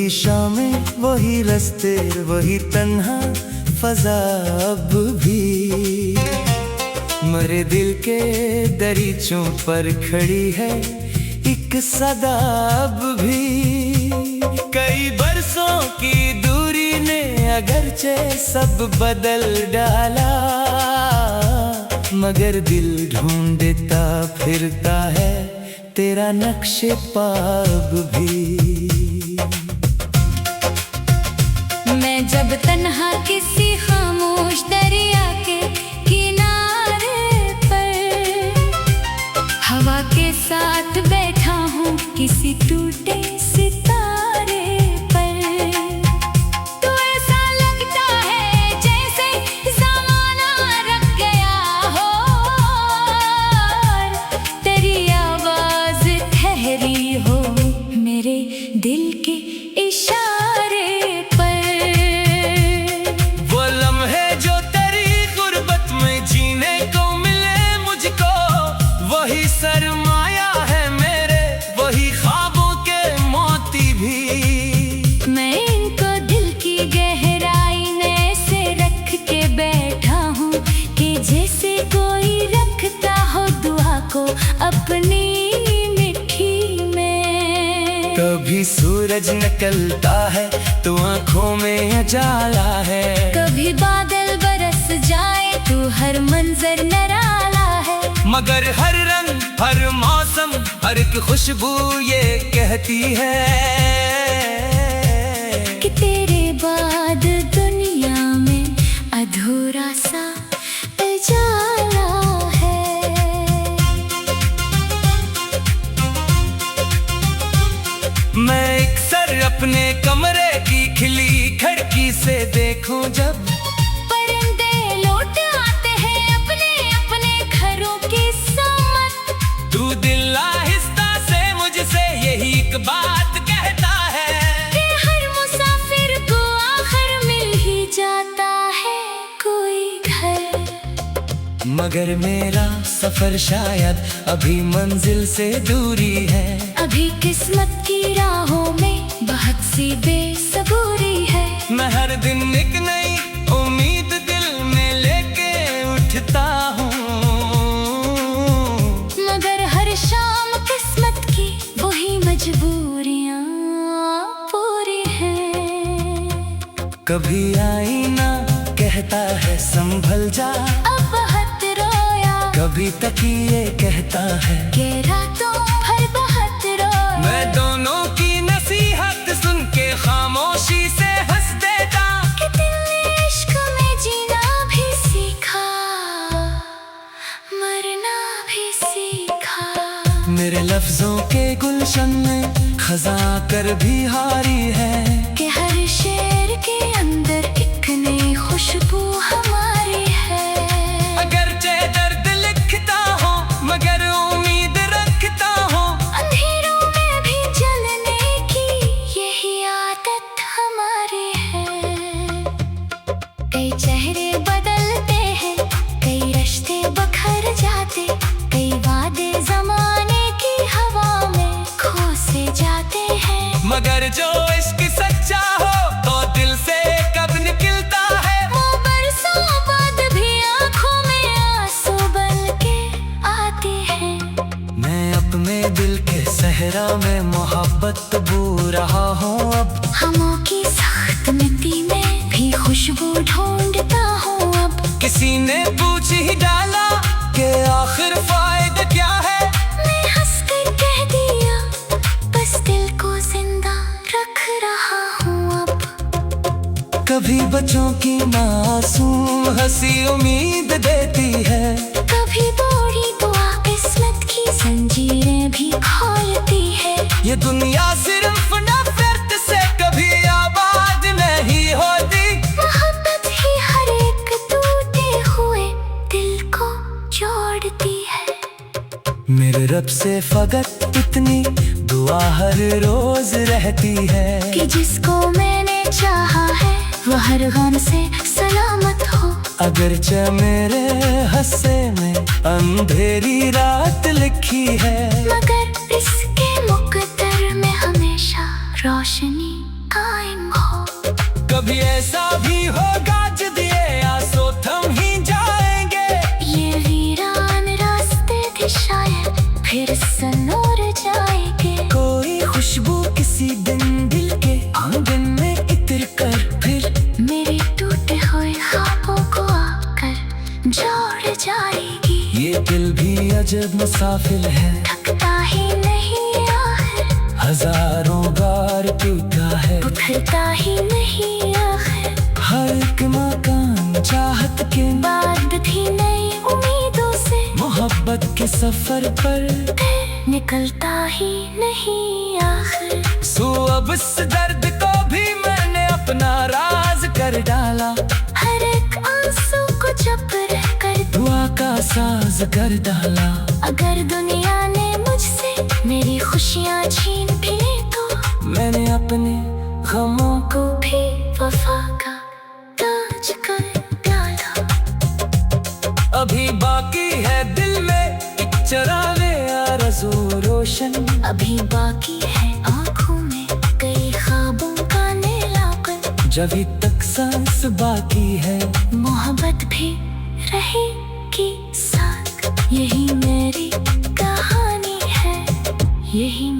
वही शामें, वही रास्ते, वही तन्हा फजा अब भी। मरे दिल के दरीचों पर खड़ी है एक सदा अब भी। कई बरसों की दूरी ने अगरचे सब बदल डाला, मगर दिल ढूंढता फिरता है तेरा नक्शे पा अब भी। मैं जब तन्हा किसी खामोश दरिया के किनारे पर हवा के साथ बैठा हूँ किसी टूटे सितारे पर, तो ऐसा लगता है जैसे ज़माना रुक गया हो, तेरी आवाज़ ठहरी हो मेरे दिल के इशारे पर। वो लम्हे जो तेरी गुर्बत में जीने को मिले मुझको, वही सरमाया है मेरे, वही ख्वाबों के मोती भी। मैं इनको दिल की गहराई में ऐसे रख के बैठा हूँ कि जैसे कोई रखता हो दुआ को अपनी मिट्टी में। कभी सूरज निकलता है तो आँखों में उजाला है, कभी बादल बरस जाए तो हर मंजर निराला है, मगर हर रंग, हर मौसम, हर एक खुशबू ये कहती है कि तेरे बाद दुनिया में अधूरा सा उजाला है। मैं अक्सर अपने कमरे की खिली खिड़की से देखूं जब परिंदे लौट आते हैं अपने अपने घरों की समत, तू दिल आहिस्ता से मुझसे यही एक बात कहता है कि हर मुसाफिर को आखिर मिल ही जाता है कोई घर। मगर मेरा सफर शायद अभी मंजिल से दूरी है, अभी किस्मत की राहों में बहुत सी बेसबूरी है। मैं हर दिन एक नई उम्मीद दिल में लेके उठता हूँ, मगर हर शाम किस्मत की वही मजबूरियाँ पूरी हैं। कभी आईना कहता है संभल जा, अब बहुत रोया, कभी तकिए कहता है कि रातों भर बहुत रोया। मैं दोनों की नसीहत सुन के खामोशी से हंस देता कि दिल ने इश्क में जीना भी सीखा, मरना भी सीखा। मेरे लफ्जों के गुलशन में खजा कर भी हारी है कि हर शेर के अंदर एक नई खुशबू हमारी है। अगरचे दर्द लिखता हो मगर उम्मीद रखता हो, अंधेरों में भी जलने की यही आदत हमारी है। कई चेहरे बदलते हैं, कई रिश्ते बखर जाते, कई वादे जमाने की हवा में खो से जाते हैं, मगर जो इश्क सच्चा हो तो दिल से कब निकलता है। वो बरसों बाद भी आंखों में आंसू बन के आते हैं। मैं अपने दिल के सहरा में मोहब्बत बो रहा हूँ अब, हमों की सख्त मिट्टी में भी खुशबू ढूंढता हूँ अब। किसी ने पूछ ही डाला कि आखिर फायदा क्या है, मैं हंसकर कह दिया बस दिल को जिंदा रख रहा हूँ अब। कभी बच्चों की मासूम हंसी उम्मीद देती है, कभी बूढ़ी दुआ किस्मत की जंजीरें भी खोलती है। ये दुनिया सिर्फ नफरत से कभी आबाद नहीं होती, मोहब्बत ही हर एक टूटे हुए दिल को जोड़ती है। मेरे रब से फकत इतनी दुआ हर रोज रहती है कि जिसको मैंने चाहा है वो हर गम से सलामत हो। अगरचे मेरे हंसे में अंधेरी रात लिखी है, मगर इसके मुकद्दर में हमेशा रोशनी कभी ऐसा भी होगा जब ये आंसू थम ही जाएंगे। ये वीरान रास्ते थे शायद फिर सनोर जाएंगे। कोई खुशबू किसी दिन दिल के आंगन में इत्र कर फिर मेरे टूटे हुए ख्वाबों को आकर जोड़ जाएगी। ये दिल भी अजब मुसाफिर है, थकता ही नहीं आखिर, हजारों बार टूटा है, उभरता ही नहीं आखिर। हर एक मकान चाहत के बाद भी नई उम्मीदों से मोहब्बत के सफर पर फिर निकलता ही नहीं आखिर। सो अब इस दर्द को भी मैंने अपना राज कर डाला, हर एक आंसू को जबर कर दुआ का साज कर डाला। अगर दुनिया ने मुझसे मेरी खुशियाँ छीन भी ली तो मैंने अपने गमों को भी वफा का ताज कर डाला। अभी बाकी है दिल में एक चराने आरज़ू रोशन, अभी बाकी है आँखों में कई ख्वाबों का नीलापन। जब तक सांस बाकी है मोहब्बत भी रहेगी साथ, यही मेरी कहानी है, यही